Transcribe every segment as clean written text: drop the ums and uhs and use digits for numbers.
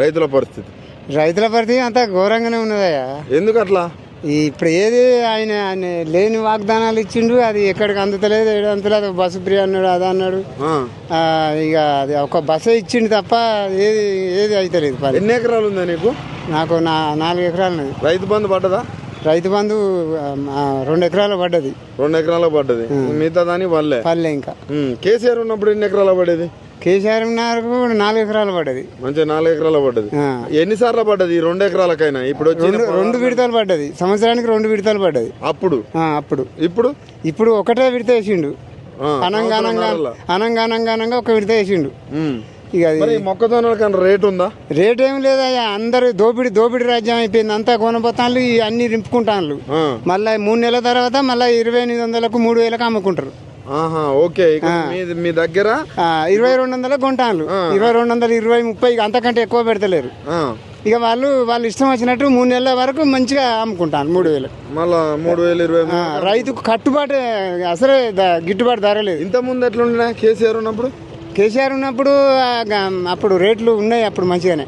రైతుల పరిస్థితి అంతా ఘోరంగానే ఉన్నదయ్యా. ఎందుకు అట్లా? ఇప్పుడు ఏది ఆయన లేని వాగ్దానాలు ఇచ్చిండు, అది ఎక్కడికి అందుతలేదు, ఏడు అందుతలేదు. బస్సు ఫ్రీ అన్నాడు, అది అన్నాడు. ఇక అది ఒక బస్సే ఇచ్చిండు తప్ప ఏది అవుతలేదు. ఎన్ని ఎకరాలు ఉందా నీకు? నాకు 4 ఎకరాలు ఉన్నది. రైతు బంధు పడ్డదా? రైతు బంధు 2 ఎకరాలు పడ్డది. 2 ఎకరాలు పడ్డది, మిగతా దాని పల్లె. ఇంకా కేసీఆర్ ఉన్నప్పుడు ఎన్ని ఎకరాలు పడేది? కేసీఆర్ ఉన్నప్పుడు 4 ఎకరాలు పడ్డది. మంచిగా 4 ఎకరాలు పడ్డది. ఎన్నిసార్లు పడ్డది 2 ఎకరాలకైనా? ఇప్పుడు 2 విడతలు పడ్డది. సంవత్సరానికి 2 విడతలు పడ్డది. ఇప్పుడు ఒకటే విడత వేసిండు. అనంగానంగా ఒక విడత వేసిండు. ఇక మొక్కజొన్న రేట్ ఉందా? రేట్ ఏం లేదయ్యా. అందరు దోపిడి రాజ్యం అయిపోయింది. అంతా కొనపోతాను, అన్ని రింపుకుంటాను. మళ్ళీ 3 నెలల తర్వాత మళ్ళీ 2800కు 3000కు అమ్ముకుంటారు. ఓకే. మీ దగ్గర 2200 కొంటాను. 2200, 20, 30 అంతకంటే ఎక్కువ పెడతలేరు. ఇక వాళ్ళు ఇష్టం వచ్చినట్టు 3 నెలల వరకు మంచిగా అమ్ముకుంటాను. 3000 మళ్ళా 3000, రైతుకు కట్టుబాటు అసలే గిట్టుబాటు ధర లేదు. ఇంత ముందు ఎట్లుండే కేసీఆర్ ఉన్నప్పుడు అప్పుడు రేట్లు ఉన్నాయి. అప్పుడు మంచిగానే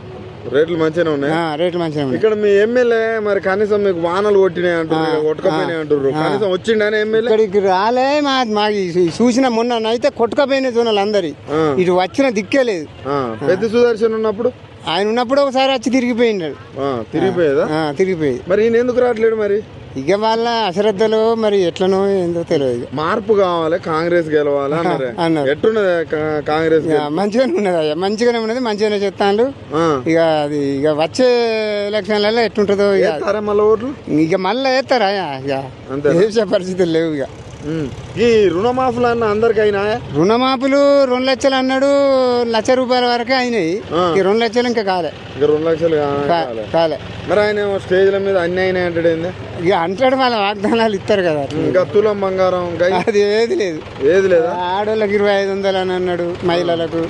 రేట్లు మంచిగానే ఉన్నాయి. ఇక్కడ మీ ఎమ్మెల్యే మరి కనీసం మీకు వానలు కొట్టినాయి అంటారు, కొట్టుకపోయినాయి అంటారు. కనీసం వచ్చిండని ఎమ్మెల్యే ఇక్కడికి రాలే. మాకు చూసిన మొన్న అయితే కొట్టుకపోయిన జోనలు అందరి ఇటు వచ్చిన దిక్కే లేదు. పెద్ద సుదర్శన్ ఉన్నప్పుడు ఆయన ఉన్నప్పుడు ఒకసారి వచ్చి తిరిగిపోయింది. తిరిగిపోయేది. మరి ఈయన ఎందుకు రావట్లేడు? మరి ఇక వాళ్ళ అశ్రద్ధలో మరి ఎట్లనో ఏందో తెలియదు. మార్పు కావాలి, కాంగ్రెస్ గెలవాలి అన్నారు. ఎట్టున్నది కాంగ్రెస్? మంచిగానే ఉన్నది. మంచిగానే చెప్తాను. ఇక వచ్చే ఎలక్షన్లలో ఎట్లుంటుందో. మళ్ళీ ఓట్లు ఇక మళ్ళీ వేస్తారా? ఇక పరిస్థితులు లేవు. ఇక ఈ రుణమాఫీలు అన్న అందరికి అయినా? రుణమాఫీలు 2 లక్షలు అన్నాడు. ₹1,00,000 వరకే అయినాయి. 2 లక్షలు ఇంకా కాలే. 2 లక్షలు కాలే. మరి ఆయన స్టేజ్ల మీద అన్ని అయినాయి అంటాడు. ఇక అంటాడు, వాళ్ళ వాగ్దానాలు ఇస్తారు కదా. ఇంకా తులం బంగారం అది ఏది లేదు. ఆడోళ్ళకి 2500 అని అన్నాడు, మహిళలకు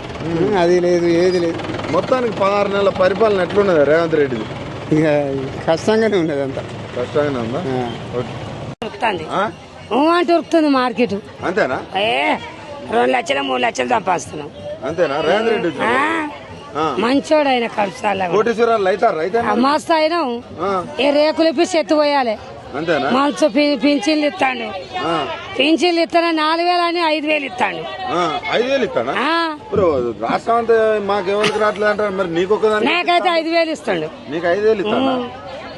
అది లేదు, ఏది లేదు. మొత్తానికి 16 నెలల పరిపాలన ఎట్లున్నది రేవంత్ రెడ్డి? ఇక కష్టంగానే ఉన్నది. అంతా కష్టంగానే ఉందా? అంటే ఉరుకుతుంది మార్కెట్. అంతేనా? 2 లక్షలు 3 లక్షలు సంపాదిస్తున్నాం. అంతేనా? రేవంత్ రెడ్డి మంచోడు ఆయన ఖర్చు మస్తు అయినా. ఏ రేకులు ఇప్పి చెత్త పోయాలి. మంచు పింఛన్లు ఇస్తాడు. పింఛన్లు ఇస్తాను 4000 అని 5000 ఇస్తాడు. 5000 ఇస్తాడు. రాష్ట్రం అంతా మాకెవరికి రావట్లేదు అంటారు. మరి నీకు నాకైతే 5000 ఇస్తాడు. నీకు 5000 ఇస్తాడు.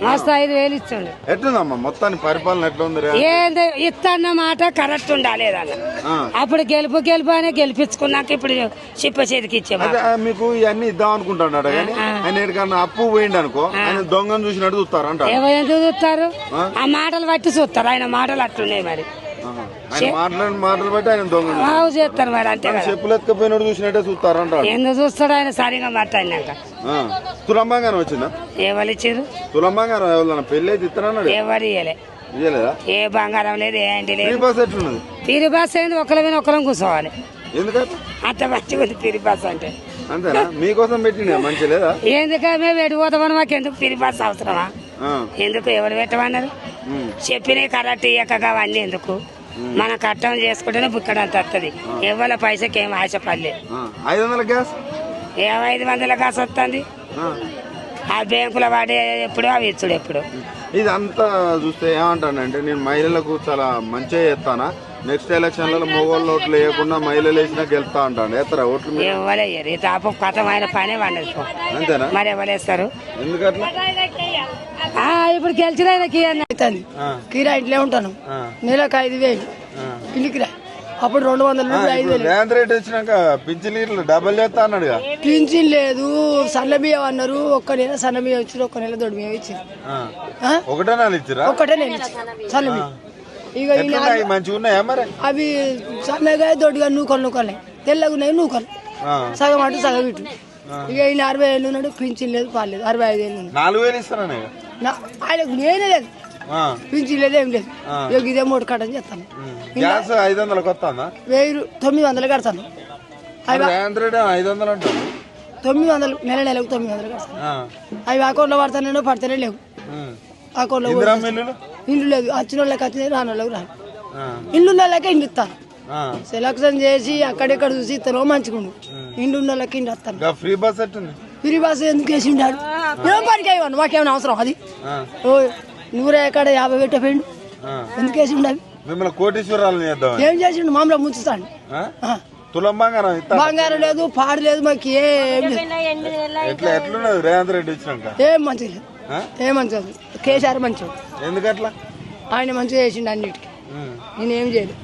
మస్తు 5000 ఇస్తాడు. ఎట్లుందమ్మా మొత్తానికి పరిపాలన ఎట్లుంది? ఏంది ఇస్తాన్న మాట కరెక్ట్ ఉండాలేదన్న. అప్పుడు గెలుపు అని గెలిపించుకున్నాక ఇప్పుడు చిప్ప చేతికి ఇచ్చే మీకు ఇవన్నీ ఇద్దాం అనుకుంటున్నాడు. కానీ ఆయన ఎక్కడికన్నా అప్పు పోయింది అనుకో, ఆయన దొంగను చూసినట్టు చూస్తారు అంట. ఎందుకు చూస్తారు? ఆ మాటలు బట్టి చూస్తారు. ఆయన మాటలు అట్లున్నాయి. మరి మాటలు బట్టి ఆయన దొంగ చేస్తారు. మరి అంతే కదా. చెప్పులు ఎత్తుకపోయినట్టు చూసినట్టే చూస్తారు అంట. ఎందుకు చూస్తాడు ఆయన? సరిగా మాట్లాడినాక తులం బంగారం వచ్చిందా? ఎవరు ఇచ్చారు తులం బంగారం? ఎవరు పెళ్లి అయితే ఇస్తారన్నాడు. ఎవరు ఇయ్యలేదా? ఏ బంగారం లేదు, ఏంటి లేదు. ఎట్లున్నది? పీరి బస్ అయింది. ఒకరి మీద ఒకరం కూర్చోవాలి. ఎందుకంటే అంత మంచిగా ఉంది పీరి బస్ అంటే. అంతేనా? మీకోసం పెట్టిండే మంచి లేదా? ఎందుకు మేము ఎడిపోతామని మాకు ఎందుకు పీరి బస్ అవసరమా? ఎందుకు? ఎవరు పెట్టమన్నారు? చెప్పిన కరెక్ట్ ఇయ్యక అవన్నీ ఎందుకు? మన కట్టం చేసుకుంటేనే బుక్కడంత వస్తుంది. ఎవరి పైసకి ఏం ఆశపడలే. 500 గ్యాస్ 500 గ్యాస్ వస్తుంది. ఆ బ్యాంకులో వాడే ఎప్పుడు, అవి ఇచ్చుడు ఎప్పుడు. ఇదంతా చూస్తే ఏమంటానంటే, నేను మహిళలకు చాలా మంచిగా చేస్తానా, నెక్స్ట్ ఎలక్షన్లలో మొగోళ్ళు ఓట్లు వేయకుండా మహిళలు వేసినా గెలుస్తా అంటాను. ఎత్తరా ఓట్లు? ఎవరేయరు. ఈ తాప కథమైన పనే వండదు. అంతేనా? మరి ఎవరేస్తారు? ఎందుకట్లా? ఇప్పుడు గెలిచిన కిరా ఇంట్లో ఉంటాను. నెలకు 5000 ఇల్లు కిరా. అప్పుడు 200 5000. రేవంత్ రెడ్డి వచ్చినాక పింఛన్ డబల్ చేస్తా అన్నాడు. పింఛన్ లేదు, సన్న బియ్యం అన్నారు. ఒక్క నెల సన్న బియ్యం ఇచ్చారు, ఒక్క నెల దొడ్డు బియ్యం ఇచ్చారు. ఒకటే నెల ఇచ్చారా? ఒకటే నెల సన్న బియ్యం. ఇక మంచిగా ఉన్నాయా మరి? అవి సన్నగా దొడ్డుగా నూకలు తెల్లగా ఉన్నాయి. నూకలు సగం అటు సగం ఇటు. ఇక ఈయన 60 ఏళ్ళు ఉన్నాడు, పింఛన్ లేదు, పాలేదు. 65 ఏళ్ళు ఉన్నాడు. 4000 ఇస్తాను ఆయనకు నేనే లేదు, పింఛన్ లేదు, ఏం లేదు. ఇక ఇదే 3 కట్టని చేస్తాను. 500 వస్తుందా? 900 కడతాను. 500 అంటాను. 900 నెలకు 900 కడతాను. అవి అకౌంట్లో పడతానే పడితేనే లేవు. అకౌంట్లో ఇల్లు లేదు. వచ్చిన వాళ్ళకి వచ్చినాయి, రాని వాళ్ళకి రాను. ఇల్లు ఉన్న వాళ్ళకే ఇండ్లు ఇస్తాను. సెలక్షన్ చేసి అక్కడెక్కడ చూసి ఇస్తారో మంచిగా ఇండ్లు ఉన్న వాళ్ళకి ఇండ్లు వస్తాను. ఫ్రీ బస్ ఫ్రీ బస్ ఎందుకు వేసి ఉండాడు ఏం పనికి అయ్యాను మాకేమైనా అవసరం అది ఓ 100 ఎక్కడ 50 పెట్టపోయిండు ఎందుకు వేసి ఉండాలి మిమ్మల్ని కోటీశ్వరాలు చేద్దాం ఏం చేసిండు మామూలు ముంచుతాడు తులం బంగారం బంగారం లేదు పాడు లేదు మాకు ఏం లేదు ఎట్లున్నది రేవంత్ రెడ్డి వచ్చినాక ఏం మంచిది లేదు ఏం మంచిది కేసీఆర్ మంచిది ఎందుకట్లా ఆయన మంచిగా చేసిండు అన్నిటికీ నేనేం చేయలేదు